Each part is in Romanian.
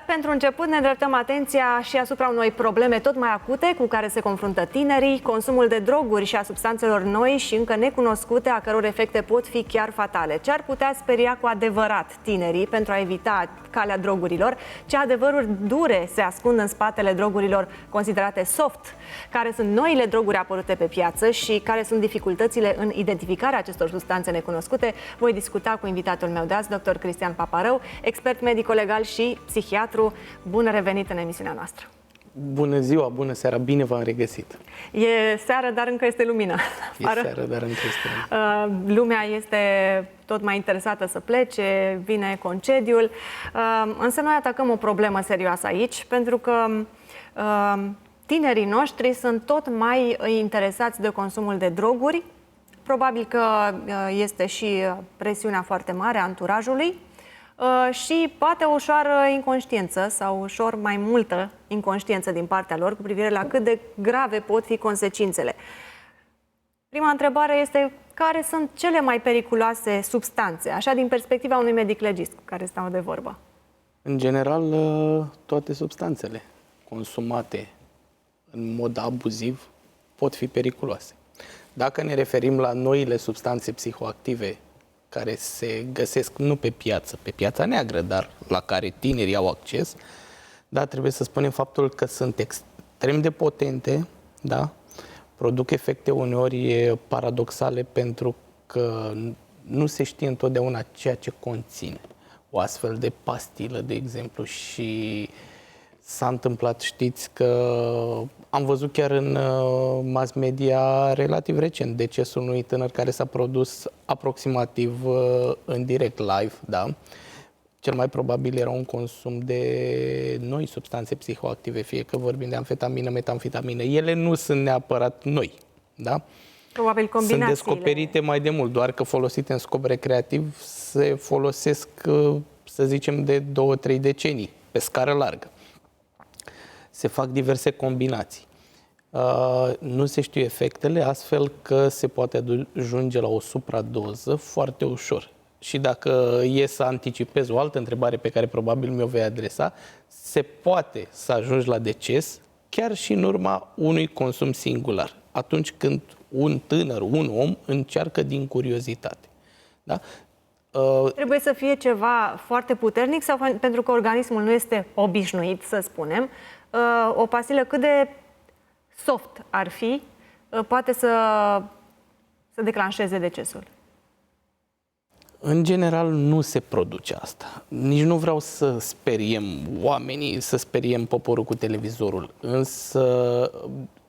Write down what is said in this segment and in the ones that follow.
Pentru început ne îndreptăm atenția și asupra unei probleme tot mai acute cu care se confruntă tinerii, consumul de droguri și a substanțelor noi și încă necunoscute, a căror efecte pot fi chiar fatale. Ce ar putea speria cu adevărat tinerii pentru a evita calea drogurilor? Ce adevăruri dure se ascund în spatele drogurilor considerate soft? Care sunt noile droguri apărute pe piață și care sunt dificultățile în identificarea acestor substanțe necunoscute? Voi discuta cu invitatul meu de azi, dr. Cristian Paparău, expert medico-legal și psihiatru. Bun revenit în emisiunea noastră! Bună ziua, bună seara, bine v-am regăsit! E seară, dar încă este lumină. E seară, dar încă este lumină. Lumea este tot mai interesată să plece, vine concediul, însă noi atacăm o problemă serioasă aici, pentru că tinerii noștri sunt tot mai interesați de consumul de droguri. Probabil că este și presiunea foarte mare a anturajului și poate o ușoară inconștiență sau ușor mai multă inconștiență din partea lor cu privire la cât de grave pot fi consecințele. Prima întrebare este: care sunt cele mai periculoase substanțe, așa din perspectiva unui medic legist cu care stau de vorbă? În general, toate substanțele consumate în mod abuziv pot fi periculoase. Dacă ne referim la noile substanțe psihoactive care se găsesc nu pe piață, pe piața neagră, dar la care tinerii au acces, da, trebuie să spunem faptul că sunt extrem de potente, da, produc efecte uneori paradoxale pentru că nu se știe întotdeauna ceea ce conține o astfel de pastilă, de exemplu, și s-a întâmplat, știți, că am văzut chiar în mass media relativ recent decesul unui tânăr care s-a produs aproximativ în direct, live, da? Cel mai probabil era un consum de noi substanțe psihoactive, fie că vorbim de amfetamină, metamfetamină. Ele nu sunt neapărat noi, da? Probabil combinațiile. Sunt descoperite mai de mult, doar că folosite în scop recreativ se folosesc, să zicem, de 2-3 decenii, pe scară largă. Se fac diverse combinații. Nu se știu efectele, astfel că se poate ajunge la o supradoză foarte ușor. Și dacă e să anticipez o altă întrebare pe care probabil mi-o vei adresa, se poate să ajungi la deces chiar și în urma unui consum singular, atunci când un tânăr, un om încearcă din curiozitate. Da? Trebuie să fie ceva foarte puternic sau pentru că organismul nu este obișnuit, să spunem, o pastilă cât de soft ar fi, poate să declanșeze decesul? În general nu se produce asta. Nici nu vreau să speriem oamenii, să speriem poporul cu televizorul, însă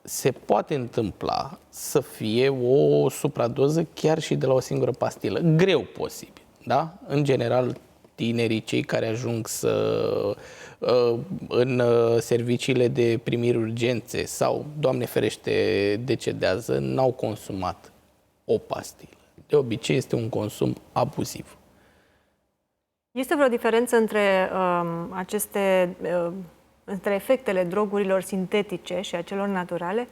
se poate întâmpla să fie o supradoză chiar și de la o singură pastilă. Greu posibil, da? În general, tinerii, cei care ajung în serviciile de primiri urgențe sau, Doamne ferește, decedează, n-au consumat o pastilă. De obicei este un consum abuziv. Este vreo diferență între între efectele drogurilor sintetice și a celor naturale?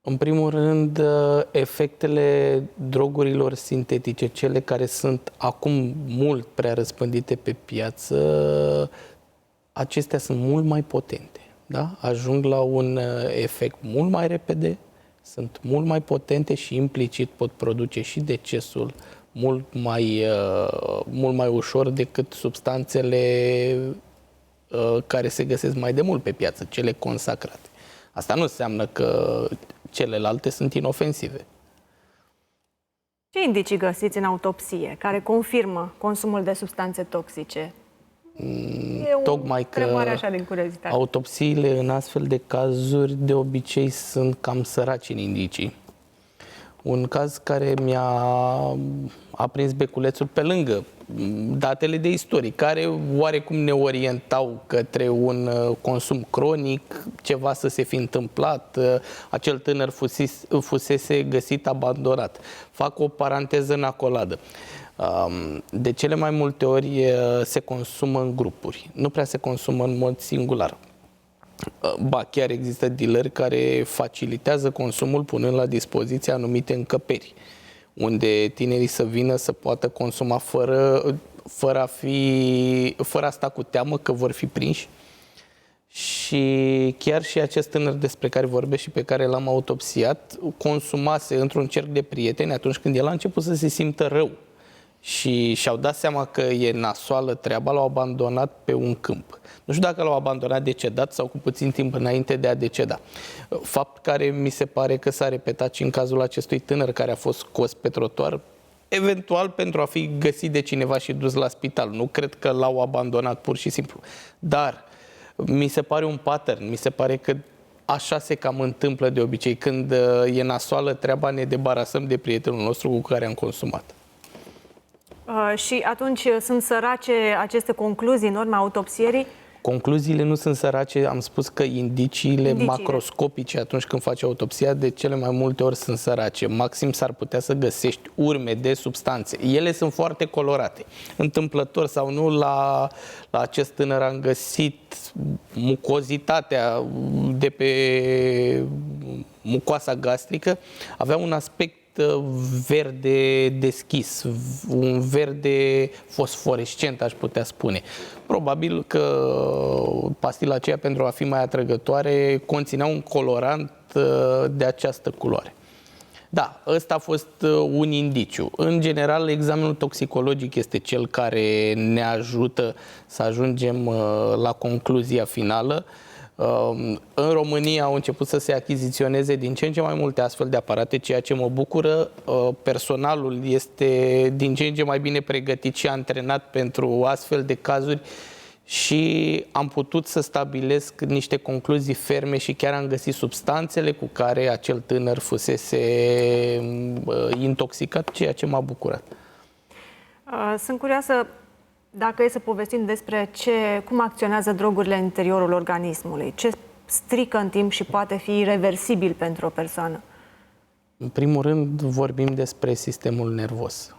În primul rând, efectele drogurilor sintetice, cele care sunt acum mult prea răspândite pe piață, acestea sunt mult mai potente. Da? Ajung la un efect mult mai repede, sunt mult mai potente și implicit pot produce și decesul mult mai ușor decât substanțele care se găsesc mai de mult pe piață, cele consacrate. Asta nu înseamnă că celelalte sunt inofensive. Ce indicii găsiți în autopsie care confirmă consumul de substanțe toxice? Tocmai că așa din curiozitate. Autopsiile în astfel de cazuri de obicei sunt cam săraci în indicii. Un caz care mi-a aprins beculețul pe lângă datele de istorie, care oarecum ne orientau către un consum cronic, ceva să se fi întâmplat, acel tânăr fusese găsit abandonat. Fac o paranteză în acoladă. De cele mai multe ori se consumă în grupuri, nu prea se consumă în mod singular. Ba, chiar există dealeri care facilitează consumul punând la dispoziție anumite încăperi, unde tinerii să vină să poată consuma fără a sta cu teamă că vor fi prinși. Și chiar și acest tânăr despre care vorbesc și pe care l-am autopsiat, consumase într-un cerc de prieteni atunci când el a început să se simtă rău. Și și-au dat seama că e nasoală treaba, l-au abandonat pe un câmp. Nu știu dacă l-au abandonat decedat sau cu puțin timp înainte de a deceda. Fapt care mi se pare că s-a repetat și în cazul acestui tânăr care a fost scos pe trotuar, eventual pentru a fi găsit de cineva și dus la spital. Nu cred că l-au abandonat pur și simplu. Dar mi se pare un pattern, mi se pare că așa se cam întâmplă de obicei. Când e nasoală treaba, ne debarasăm de prietenul nostru cu care am consumat. Și atunci sunt sărace aceste concluzii în urma autopsierii? Concluziile nu sunt sărace, am spus că indiciile macroscopice atunci când faci autopsia de cele mai multe ori sunt sărace. Maxim s-ar putea să găsești urme de substanțe. Ele sunt foarte colorate. Întâmplător sau nu, la acest tânăr am găsit mucozitatea de pe mucoasa gastrică. Avea un aspect verde deschis, un verde fosforescent, aș putea spune. Probabil că pastila aceea, pentru a fi mai atrăgătoare, conținea un colorant de această culoare. Da, ăsta a fost un indiciu. În general, examenul toxicologic este cel care ne ajută să ajungem la concluzia finală. În România au început să se achiziționeze din ce în ce mai multe astfel de aparate, ceea ce mă bucură. Personalul este din ce în ce mai bine pregătit și antrenat pentru astfel de cazuri și am putut să stabilesc niște concluzii ferme și chiar am găsit substanțele cu care acel tânăr fusese intoxicat, ceea ce m-a bucurat. Sunt curioasă dacă e să povestim despre cum acționează drogurile în interiorul organismului, ce strică în timp și poate fi irreversibil pentru o persoană. În primul rând vorbim despre sistemul nervos.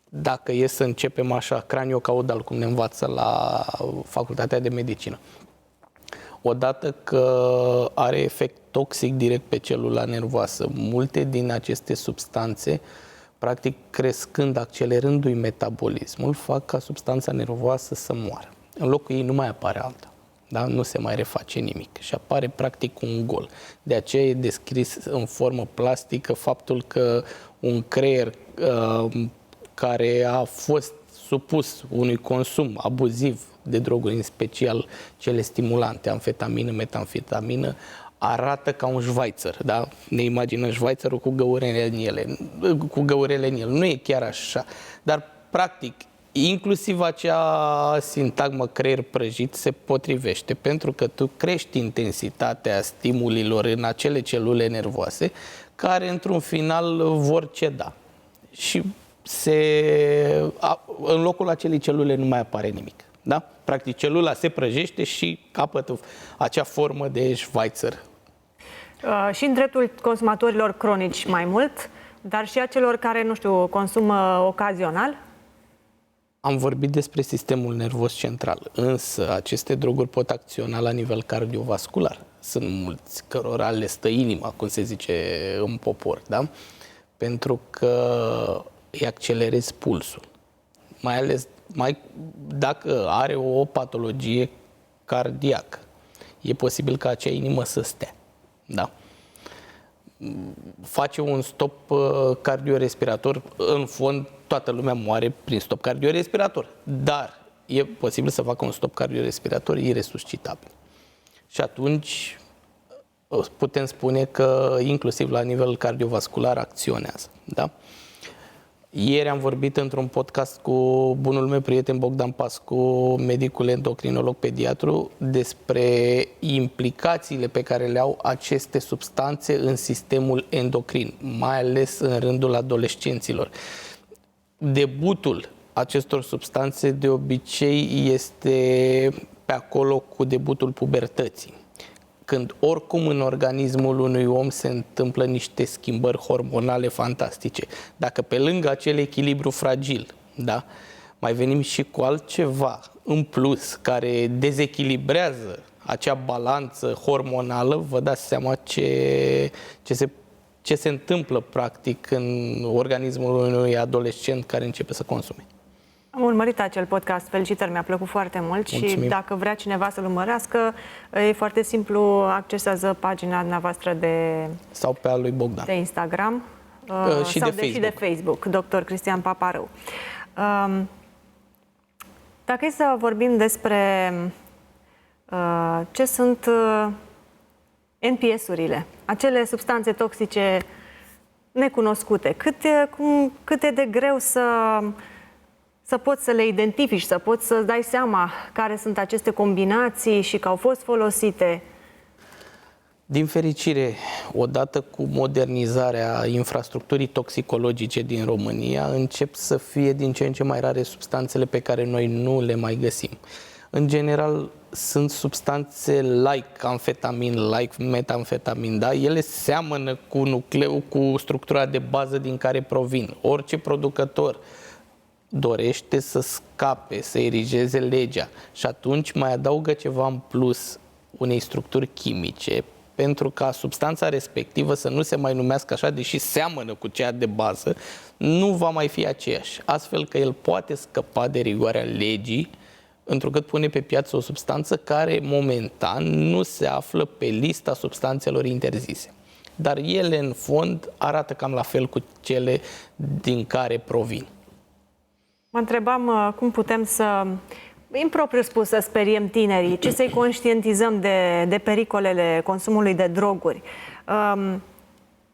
Dacă e să începem așa, craniocaudal, cum ne învață la Facultatea de Medicină. Odată că are efect toxic direct pe celula nervoasă, multe din aceste substanțe, practic crescând, accelerându-i metabolismul, fac ca substanța nervoasă să moară. În locul ei nu mai apare alta. Da? Nu se mai reface nimic și apare practic un gol. De aceea e descris în formă plastică faptul că un creier care a fost supus unui consum abuziv de droguri, în special cele stimulante, amfetamină, metamfetamină, arată ca un șvaițăr, da? Ne imaginăm șvaițărul cu găurele în el. Nu e chiar așa, dar practic inclusiv acea sintagmă creier prăjit se potrivește, pentru că tu crești intensitatea stimulilor în acele celule nervoase care într-un final vor ceda. Și în locul acelei celule nu mai apare nimic. Da? Practic celula se prăjește și capătă acea formă de șvaițăr. Și în dreptul consumatorilor cronici mai mult, dar și a celor care, nu știu, consumă ocazional? Am vorbit despre sistemul nervos central, însă aceste droguri pot acționa la nivel cardiovascular. Sunt mulți cărora le stă inima, cum se zice în popor, da? Pentru că îi accelerezi pulsul. Mai ales dacă are o patologie cardiacă. E posibil ca acea inimă să stea. Da. Face un stop cardiorespirator. În fond, toată lumea moare prin stop cardiorespirator. Dar e posibil să facă un stop cardiorespirator iresuscitabil. Și atunci putem spune că inclusiv la nivel cardiovascular acționează. Da? Ieri am vorbit într-un podcast cu bunul meu prieten Bogdan Pascu, medicul endocrinolog pediatru, despre implicațiile pe care le au aceste substanțe în sistemul endocrin, mai ales în rândul adolescenților. Debutul acestor substanțe de obicei este pe acolo cu debutul pubertății, când oricum în organismul unui om se întâmplă niște schimbări hormonale fantastice. Dacă pe lângă acel echilibru fragil, da, mai venim și cu altceva în plus care dezechilibrează acea balanță hormonală, vă dați seama ce se întâmplă practic în organismul unui adolescent care începe să consume. Am urmărit acel podcast, felicitări, mi-a plăcut foarte mult. Mulțumim. Și dacă vrea cineva să-l urmărească, e foarte simplu, accesează pagina dumneavoastră Sau pe al lui Bogdan. de Instagram Și sau de Facebook. și de Facebook, Dr. Cristian Paparău. Dacă e să vorbim despre ce sunt NPS-urile, acele substanțe toxice necunoscute, cât e de greu să poți să le identifici, să poți să dai seama care sunt aceste combinații și că au fost folosite? Din fericire, odată cu modernizarea infrastructurii toxicologice din România, încep să fie din ce în ce mai rare substanțele pe care noi nu le mai găsim. În general, sunt substanțe like amfetamin, like metamfetamin, da? Ele seamănă cu nucleul, cu structura de bază din care provin. Orice producător dorește să scape, să erigeze legea și atunci mai adaugă ceva în plus unei structuri chimice pentru ca substanța respectivă să nu se mai numească așa, deși seamănă cu cea de bază, nu va mai fi aceeași. Astfel că el poate scăpa de rigoarea legii, întrucât pune pe piață o substanță care momentan nu se află pe lista substanțelor interzise. Dar ele, în fond, arată cam la fel cu cele din care provin. Mă întrebam cum putem să, impropriu spus, să speriem tinerii, ce să-i conștientizăm de pericolele consumului de droguri.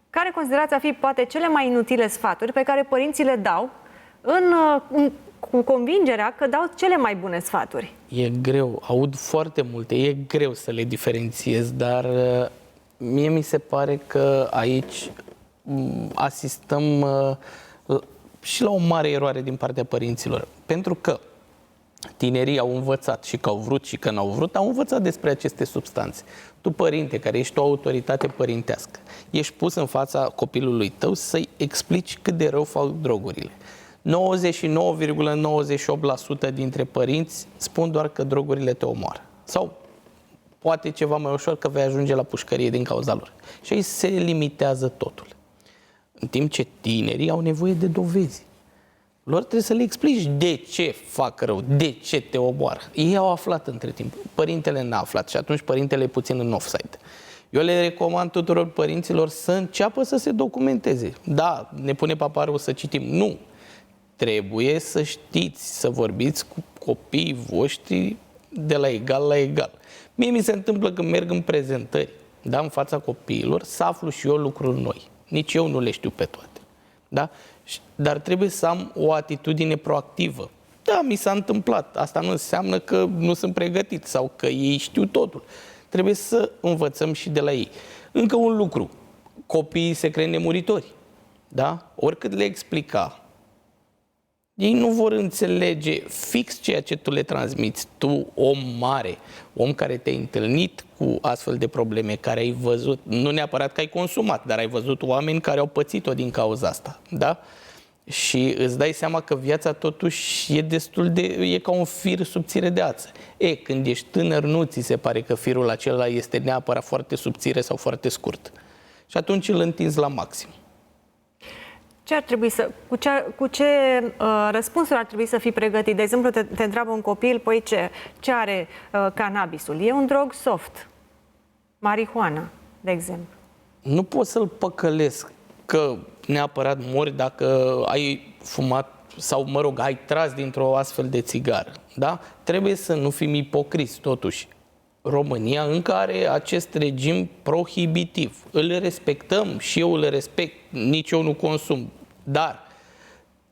Care considerați a fi poate cele mai inutile sfaturi pe care părinții le dau cu convingerea că dau cele mai bune sfaturi? E greu, aud foarte multe, e greu să le diferențiez, dar mie mi se pare că aici asistăm și la o mare eroare din partea părinților. Pentru că tinerii au învățat și că au vrut și că n-au vrut, au învățat despre aceste substanțe. Tu, părinte, care ești o autoritate părintească, ești pus în fața copilului tău să-i explici cât de rău fac drogurile. 99,98% dintre părinți spun doar că drogurile te omoară. Sau poate ceva mai ușor că vei ajunge la pușcărie din cauza lor. Și aici se limitează totul. În timp ce tinerii au nevoie de dovezi. Lor trebuie să le explici de ce fac rău, de ce te omoară. Ei au aflat între timp. Părintele n-a aflat și atunci părintele e puțin în offside. Eu le recomand tuturor părinților să înceapă să se documenteze. Da, ne pune Paparău să citim. Nu. Trebuie să știți, să vorbiți cu copiii voștri de la egal la egal. Mie mi se întâmplă când merg în prezentări, da, în fața copiilor, să aflu și eu lucruri noi. Nici eu nu le știu pe toate. Da? Dar trebuie să am o atitudine proactivă. Da, mi s-a întâmplat. Asta nu înseamnă că nu sunt pregătit sau că ei știu totul. Trebuie să învățăm și de la ei. Încă un lucru. Copiii se cred nemuritori. Da? Oricât le explica, ei nu vor înțelege fix ceea ce tu le transmiți. Tu, om mare, om care te-ai întâlnit cu astfel de probleme, care ai văzut, nu neapărat că ai consumat, dar ai văzut oameni care au pățit-o din cauza asta. Da? Și îți dai seama că viața totuși e destul de, e ca un fir subțire de ață. Când ești tânăr, nu ți se pare că firul acela este neapărat foarte subțire sau foarte scurt. Și atunci îl întinzi la maxim. Ce ar trebui cu ce răspunsuri ar trebui să fii pregătit? De exemplu, te întreabă un copil, păi ce are cannabisul? E un drog soft. Marihuana, de exemplu. Nu pot să-l păcălesc că neapărat mori dacă ai fumat sau, mă rog, ai tras dintr-o astfel de țigară. Da? Trebuie să nu fim ipocriți, totuși. România încă are acest regim prohibitiv. Îl respectăm și eu îl respect, nici eu nu consum. Dar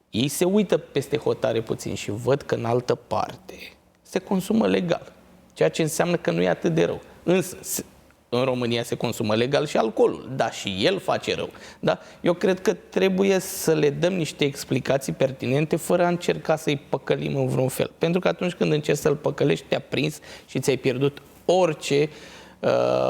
ei se uită peste hotare puțin și văd că în altă parte se consumă legal, ceea ce înseamnă că nu e atât de rău. Însă, în România se consumă legal și alcoolul, dar și el face rău. Da? Eu cred că trebuie să le dăm niște explicații pertinente fără a încerca să-i păcălim în vreun fel. Pentru că atunci când încerci să-l păcălești, te-a prins și ți-ai pierdut orice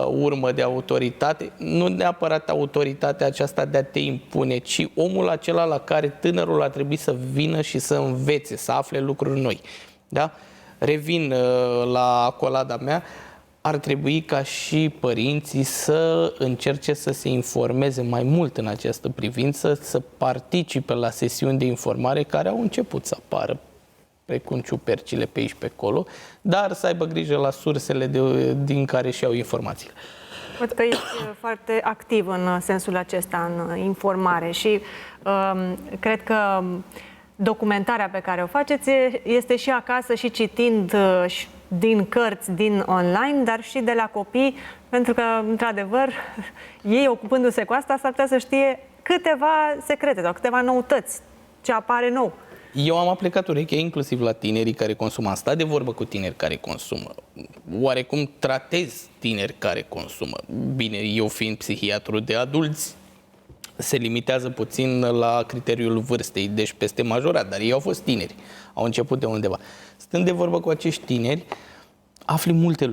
urmă de autoritate, nu neapărat autoritatea aceasta de a te impune, ci omul acela la care tânărul a trebuit să vină și să învețe, să afle lucruri noi. Da? Revin la acolada mea, ar trebui ca și părinții să încerce să se informeze mai mult în această privință, să participe la sesiuni de informare care au început să apară precum ciupercile pe aici pe acolo, dar să aibă grijă la sursele din care și-au informațiile. Văd că ești foarte activ în sensul acesta, în informare și cred că documentarea pe care o faceți este și acasă și citind din cărți, din online, dar și de la copii, pentru că, într-adevăr, ei ocupându-se cu asta s-ar putea să știe câteva secrete sau câteva noutăți, ce apare nou. Eu am aplicat urechea inclusiv la tinerii care consumă. Am stat de vorbă cu tineri care consumă. Oarecum tratez tineri care consumă. Bine, eu fiind psihiatru de adulți, se limitează puțin la criteriul vârstei, deci peste majorat, dar ei au fost tineri, au început de undeva. Stând de vorbă cu acești tineri, afli multe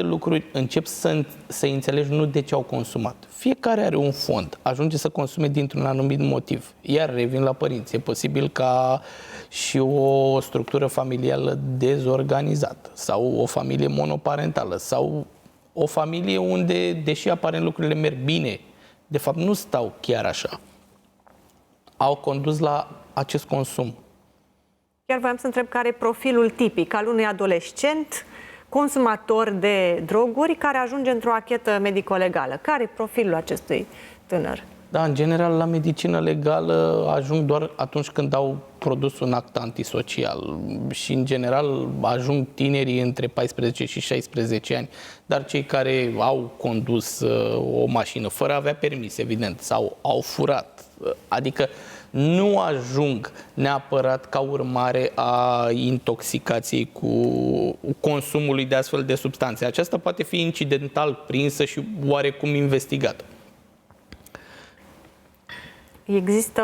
lucruri. Încep să înțelegi nu de ce au consumat. Fiecare are un fond, ajunge să consume dintr-un anumit motiv. Iar revin la părinți. E posibil ca și o structură familială dezorganizată sau o familie monoparentală sau o familie unde, deși aparent lucrurile merg bine, de fapt nu stau chiar așa. Au condus la acest consum. Chiar voiam să întreb care e profilul tipic al unui adolescent consumator de droguri care ajunge într-o anchetă medico-legală. Care e profilul acestui tânăr? Da, în general, la medicină legală ajung doar atunci când au produs un act antisocial și, în general, ajung tinerii între 14 și 16 ani, dar cei care au condus o mașină fără a avea permis, evident, sau au furat, adică nu ajung neapărat ca urmare a intoxicației cu consumului de astfel de substanțe. Aceasta poate fi incidental prinsă și oarecum investigată. Există,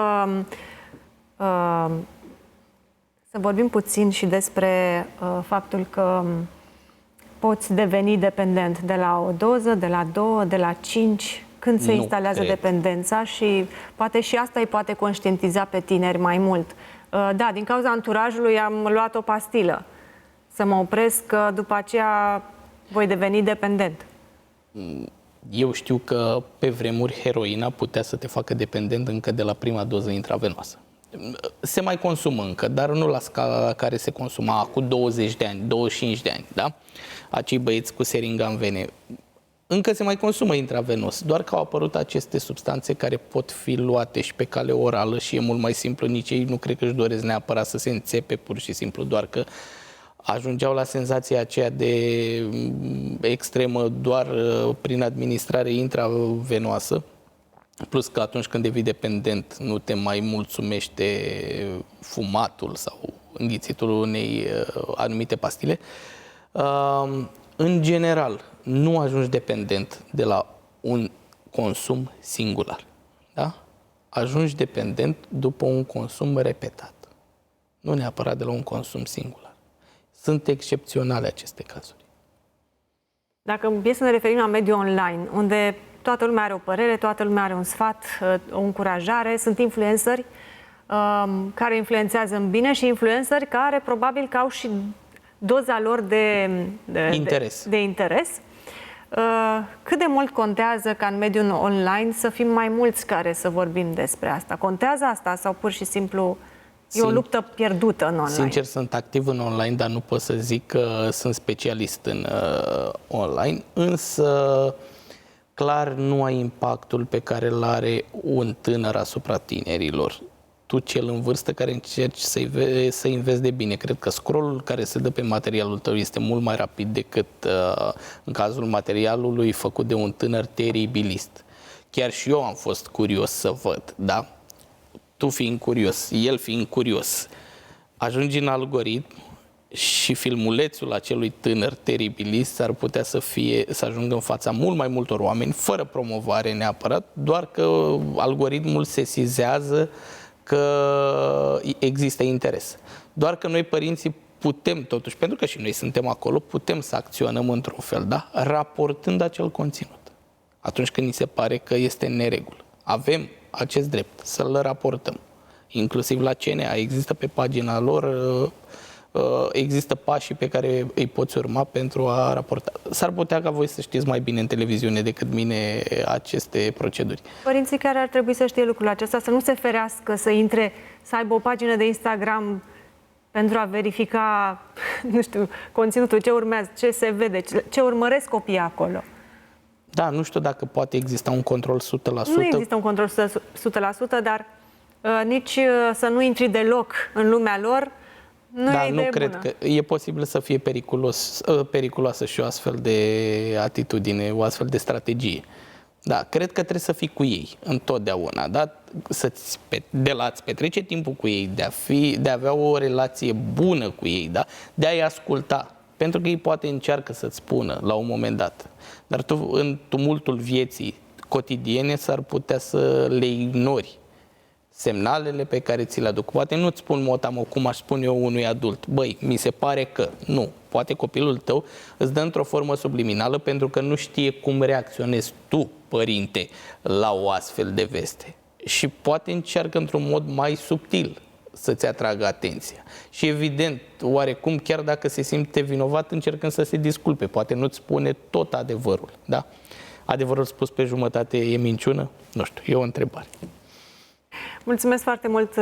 să vorbim puțin și despre faptul că poți deveni dependent de la o doză, de la 2, de la 5, când se instalează dependența și poate și asta îi poate conștientiza pe tineri mai mult. Da, din cauza anturajului am luat o pastilă, să mă opresc, că după aceea voi deveni dependent. Eu știu că pe vremuri heroina putea să te facă dependent încă de la prima doză intravenoasă. Se mai consumă încă, dar nu la scala la care se consuma acum 20 de ani, 25 de ani, da? Acei băieți cu seringa în vene. Încă se mai consumă intravenos, doar că au apărut aceste substanțe care pot fi luate și pe cale orală și e mult mai simplu. Nici ei nu cred că își doresc neapărat să se înțepe pur și simplu, doar că ajungeau la senzația aceea de extremă doar prin administrare intravenoasă, plus că atunci când devii dependent nu te mai mulțumește fumatul sau înghițitul unei anumite pastile. În general, nu ajungi dependent de la un consum singular. Da? Ajungi dependent după un consum repetat. Nu neapărat de la un consum singular. Sunt excepționale aceste cazuri. Dacă e să ne referim la mediul online, unde toată lumea are o părere, toată lumea are un sfat, o încurajare, sunt influenceri care influențează în bine și influenceri care probabil că au și doza lor de interes. Cât de mult contează ca în mediul online să fim mai mulți care să vorbim despre asta? Contează asta sau pur și simplu e o luptă pierdută în online? Sincer, sunt activ în online, dar nu pot să zic că sunt specialist în online, însă clar nu ai impactul pe care îl are un tânăr asupra tinerilor. Tu, cel în vârstă, care încerci să înveți de bine. Cred că scrollul care se dă pe materialul tău este mult mai rapid decât în cazul materialului făcut de un tânăr teribilist. Chiar și eu am fost curios să văd, da? Tu fiind curios, el fiind curios, ajungi în algoritm și filmulețul acelui tânăr teribilist ar putea să ajungă în fața mult mai multor oameni, fără promovare neapărat, doar că algoritmul sesizează că există interes. Doar că noi, părinții, putem totuși, pentru că și noi suntem acolo, putem să acționăm într-un fel, da? Raportând acel conținut. Atunci când ni se pare că este în neregulă. Avem acest drept să-l raportăm. Inclusiv la CNA există pe pagina lor, există pașii pe care îi poți urma pentru a raporta. S-ar putea ca voi să știți mai bine în televiziune decât mine aceste proceduri. Părinții care ar trebui să știe lucrul acesta, să nu se ferească, să intre, să aibă o pagină de Instagram pentru a verifica, nu știu, conținutul, ce urmează, ce se vede, ce urmăresc copiii acolo. Da, nu știu dacă poate exista un control 100%. Nu există un control 100%, dar nici să nu intri deloc în lumea lor, nu e idee cred bună. că e posibil să fie periculoasă și o astfel de atitudine, o astfel de strategie. Da, cred că trebuie să fii cu ei întotdeauna, da? De la a-ți petrece timpul cu ei, de a avea o relație bună cu ei, da? De a-i asculta, pentru că ei poate încearcă să-ți spună la un moment dat, dar tu în tumultul vieții cotidiene s-ar putea să le ignori semnalele pe care ți le aduc. Poate nu-ți spun motamo cum aș spune eu unui adult. Băi, mi se pare că nu. Poate copilul tău îți dă într-o formă subliminală pentru că nu știe cum reacționezi tu, părinte, la o astfel de veste. Și poate încearcă într-un mod mai subtil să-ți atragă atenția. Și evident, oarecum, chiar dacă se simte vinovat, încercând să se disculpe. Poate nu-ți spune tot adevărul. Da? Adevărul spus pe jumătate e minciună? Nu știu, e o întrebare. Mulțumesc foarte mult.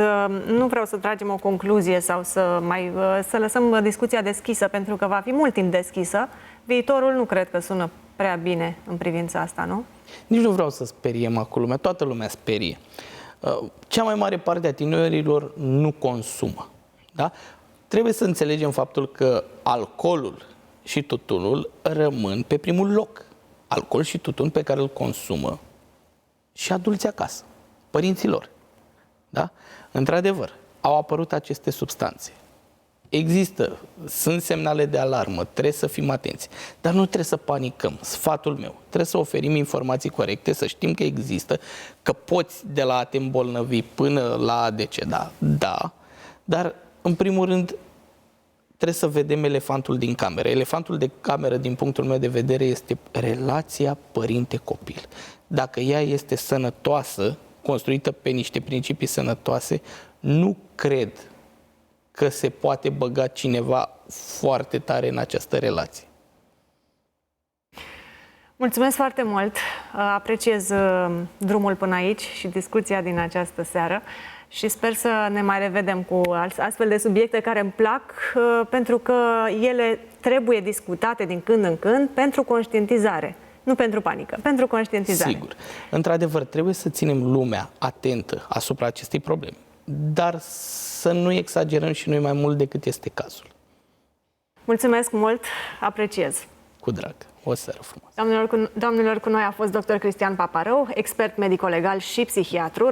Nu vreau să tragem o concluzie sau să lăsăm discuția deschisă, pentru că va fi mult timp deschisă. Viitorul nu cred că sună prea bine în privința asta, nu? Nici nu vreau să speriem acum lumea, toată lumea sperie. Cea mai mare parte a tinerilor nu consumă. Da? Trebuie să înțelegem faptul că alcoolul și tutunul rămân pe primul loc. Alcool și tutun pe care îl consumă și adulții acasă, părinții lor. Da? Într-adevăr, au apărut aceste substanțe. Sunt semnale de alarmă, trebuie să fim atenți, dar nu trebuie să panicăm. Sfatul meu, trebuie să oferim informații corecte, să știm că există, că poți de la a te îmbolnăvi până la a deceda, da, dar în primul rând trebuie să vedem elefantul din cameră. Elefantul de cameră, din punctul meu de vedere, este relația părinte-copil. Dacă ea este sănătoasă, construită pe niște principii sănătoase, nu cred că se poate băga cineva foarte tare în această relație. Mulțumesc foarte mult! Apreciez drumul până aici și discuția din această seară și sper să ne mai revedem cu astfel de subiecte care îmi plac, pentru că ele trebuie discutate din când în când pentru conștientizare. Nu pentru panică, pentru conștientizare. Sigur. Într-adevăr, trebuie să ținem lumea atentă asupra acestei probleme, dar să nu exagerăm și noi mai mult decât este cazul. Mulțumesc mult, apreciez. Cu drag. O seară frumoasă. Doamnelor, cu noi a fost dr. Cristian Paparău, expert medico-legal și psihiatru.